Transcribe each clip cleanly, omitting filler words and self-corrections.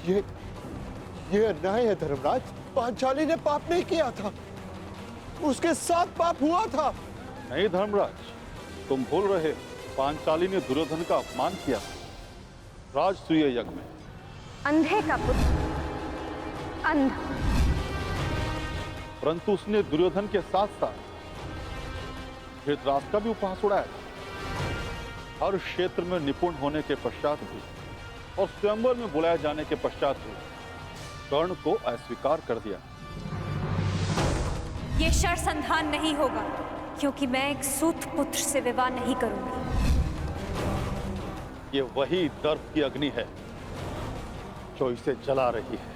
ये अन्याय है धर्मराज। पांचाली ने पाप नहीं किया था, उसके साथ पाप हुआ था। नहीं धर्मराज, तुम भूल रहे, पांचाली ने दुर्योधन का अपमान किया राजसूय यज्ञ में। अंधे का पुत्र अंधा, परंतु उसने दुर्योधन के साथ साथ धृतराष्ट्र का भी उपहास उड़ाया था। हर क्षेत्र में निपुण होने के पश्चात भी और स्वयंवर में बुलाए जाने के पश्चात भी कर्ण को अस्वीकार कर दिया। ये शरसंधान नहीं होगा, क्योंकि मैं एक सूत पुत्र से विवाह नहीं करूंगी। ये वही दर्प की अग्नि है जो इसे जला रही है।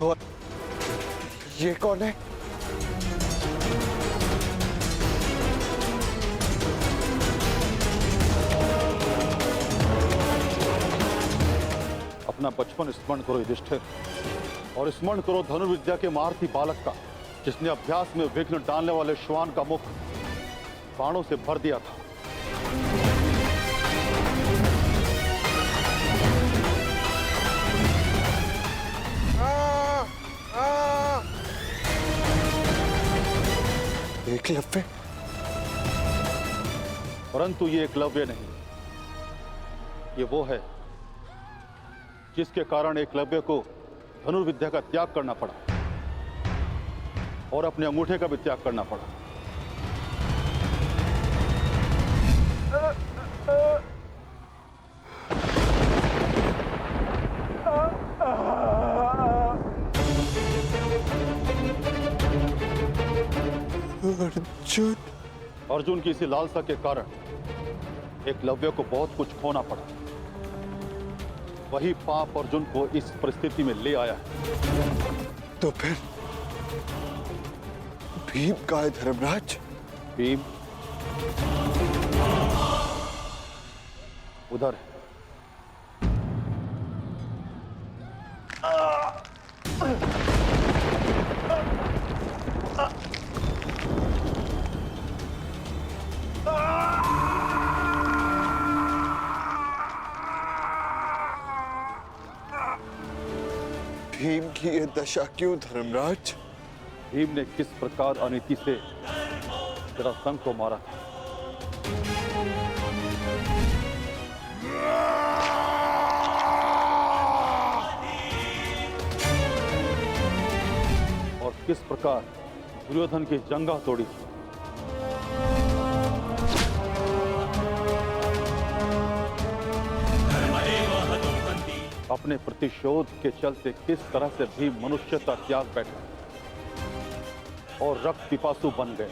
वो ये कौन है? अपना बचपन स्मरण करो युधिष्ठिर, और स्मरण करो धनुर्विद्या के महारथी बालक का, जिसने अभ्यास में विघ्न डालने वाले श्वान का मुख बाणों से भर दिया था। एकलव्य? परंतु ये एकलव्य नहीं, ये वो है जिसके कारण एकलव्य को धनुर्विद्या का त्याग करना पड़ा और अपने अंगूठे का भी त्याग करना पड़ा। अर्जुन? अर्जुन की इसी लालसा के कारण एकलव्य को बहुत कुछ खोना पड़ा। वही पाप अर्जुन को इस परिस्थिति में ले आया है। तो फिर भीम का है धर्मराज? भीम उधर है। भीम की ये दशा क्यों धर्मराज? भीम ने किस प्रकार अनीति से जरासंध को मारा था। और किस प्रकार दुर्योधन की जंगा तोड़ी थी। अपने प्रतिशोध के चलते किस तरह से भीम मनुष्यता त्याग बैठा और रक्त पिपासु बन गए।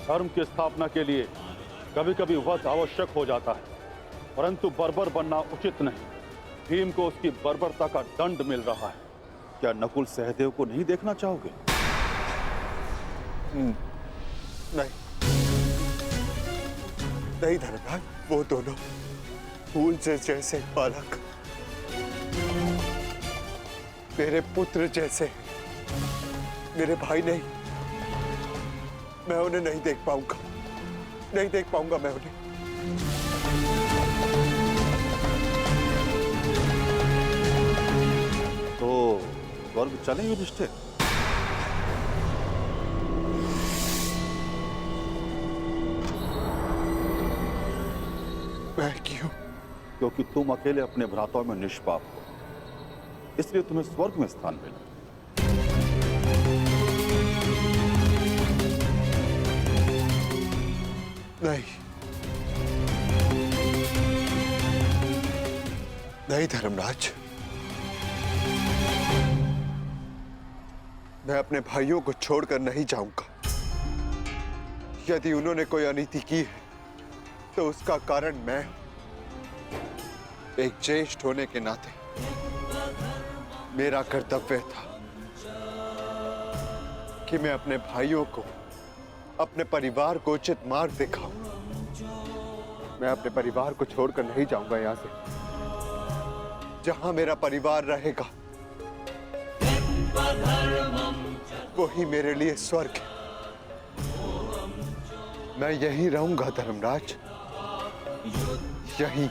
धर्म की स्थापना के लिए कभी कभी वध आवश्यक हो जाता है, परंतु बर्बर बनना उचित नहीं। भीम को उसकी बर्बरता का दंड मिल रहा है। क्या नकुल सहदेव को नहीं देखना चाहोगे? नहीं नहीं धर्मराज, वो दोनों फूल से जैसे बालक मेरे पुत्र जैसे, मेरे भाई नहीं। मैं उन्हें नहीं देख पाऊंगा, नहीं देख पाऊंगा मैं उन्हें। तो स्वर्ग चलें युधिष्ठिर? मैं क्यों? क्योंकि तुम अकेले अपने भ्राताओं में निष्पाप हो, इसलिए तुम्हें स्वर्ग में स्थान मिला। नहीं नहीं धर्मराज, मैं अपने भाइयों को छोड़कर नहीं जाऊंगा। यदि उन्होंने कोई अनीति की है तो उसका कारण मैं हूं। एक ज्येष्ठ होने के नाते मेरा कर्तव्य था कि मैं अपने भाइयों को, अपने परिवार को उचित मार्ग दिखाऊं। मैं अपने परिवार को छोड़कर नहीं जाऊंगा यहां से। जहां मेरा परिवार रहेगा वही मेरे लिए स्वर्ग है। मैं यहीं रहूंगा धर्मराज, यहीं।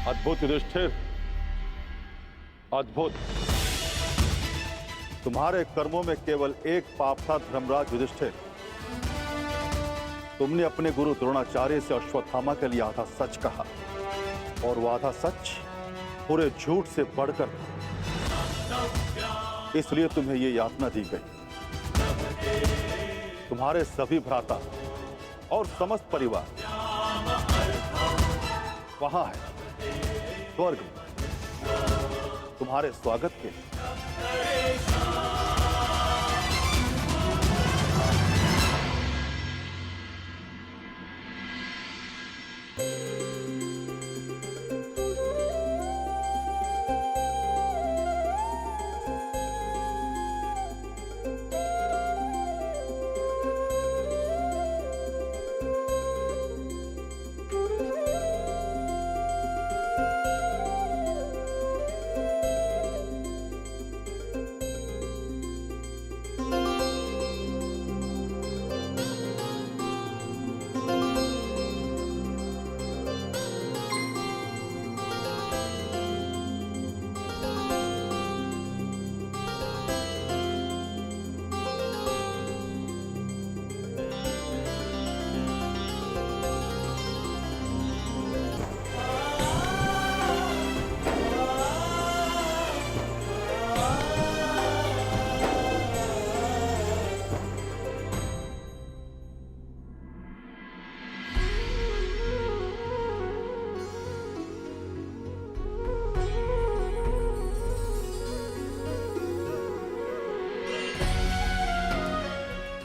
अद्भुत युधिष्ठिर, अद्भुत। तुम्हारे कर्मों में केवल एक पाप था धर्मराज युधिष्ठिर। तुमने अपने गुरु द्रोणाचार्य से अश्वत्थामा के लिए आधा सच कहा, और वो आधा सच पूरे झूठ से बढ़कर था। इसलिए तुम्हें ये यातना दी गई। तुम्हारे सभी भ्राता और समस्त परिवार वहां है, स्वर्ग में, तुम्हारे स्वागत के लिए।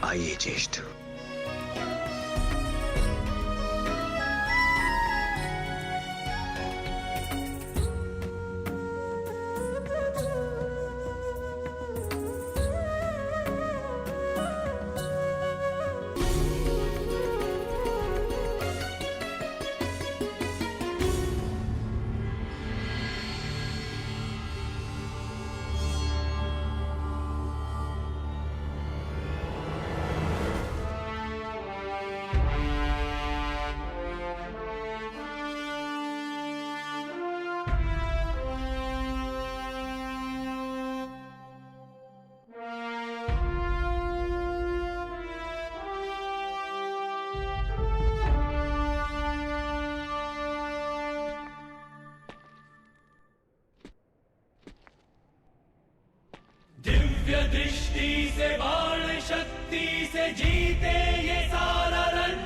आइए ज्येष्ठ। दिव्य दृष्टि से बाण शक्ति से जीते ये सारा रण।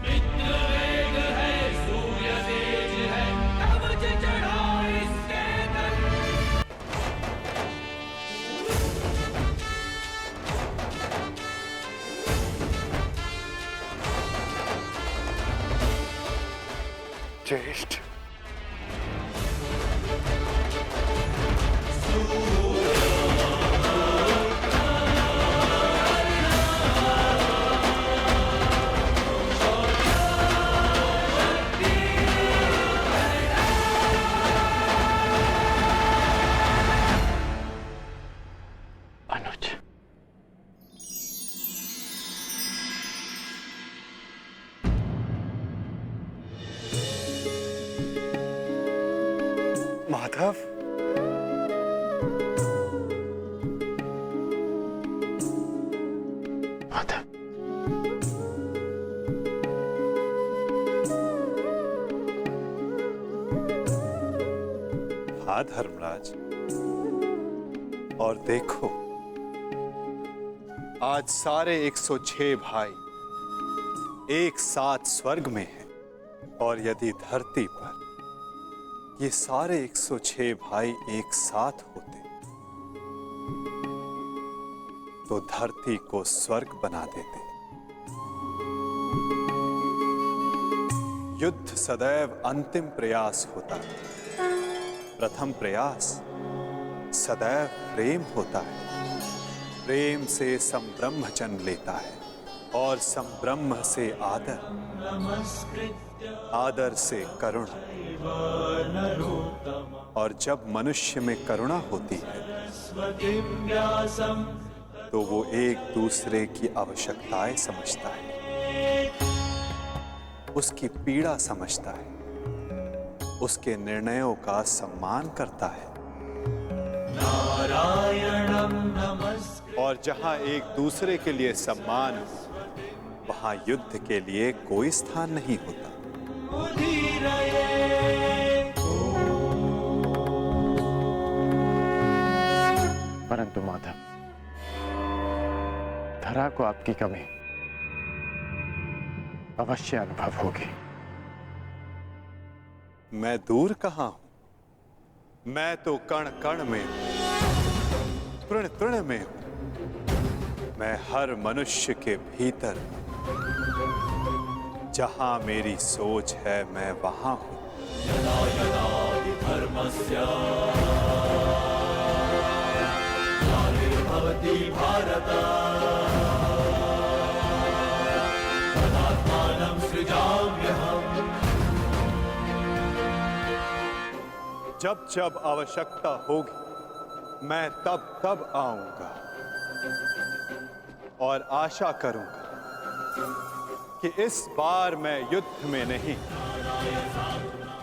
मित्र वेग है, सूर्य तेज है, कवच चढ़ा इसके तन। ज्येष्ठ, माधव, माधव, हाँ धर्मराज, और देखो आज सारे 106 भाई एक साथ स्वर्ग में हैं, और यदि धरती पर ये सारे 106 भाई एक साथ होते तो धरती को स्वर्ग बना देते। युद्ध सदैव अंतिम प्रयास होता है, प्रथम प्रयास सदैव प्रेम होता है। प्रेम से संब्रह्म जन्म लेता है और संब्रह्म से आदर, आदर से करुणा, और जब मनुष्य में करुणा होती है तो वो एक दूसरे की आवश्यकताएं समझता है, उसकी पीड़ा समझता है, उसके निर्णयों का सम्मान करता है। और जहां एक दूसरे के लिए सम्मान हो, वहां युद्ध के लिए कोई स्थान नहीं होता। परंतु माधव, धरा को आपकी कमी अवश्य अनुभव होगी। मैं दूर कहां हूं, मैं तो कण कण में हूं, तृण तृण में हूं। मैं हर मनुष्य के भीतर हूं। जहां मेरी सोच है मैं वहां हूं। यदा यदा हि धर्मस्य ग्लानिर्भवति भारत तदात्मानं सृजाम्यहम्। जब जब आवश्यकता होगी मैं तब तब आऊंगा और आशा करूंगा कि इस बार मैं युद्ध में नहीं,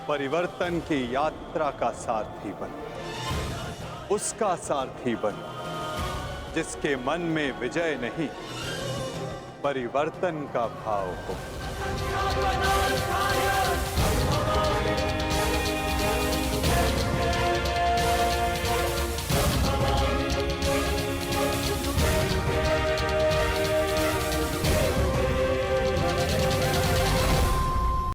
परिवर्तन की यात्रा का सारथी बनूं, उसका सारथी बनूं जिसके मन में विजय नहीं, परिवर्तन का भाव हो।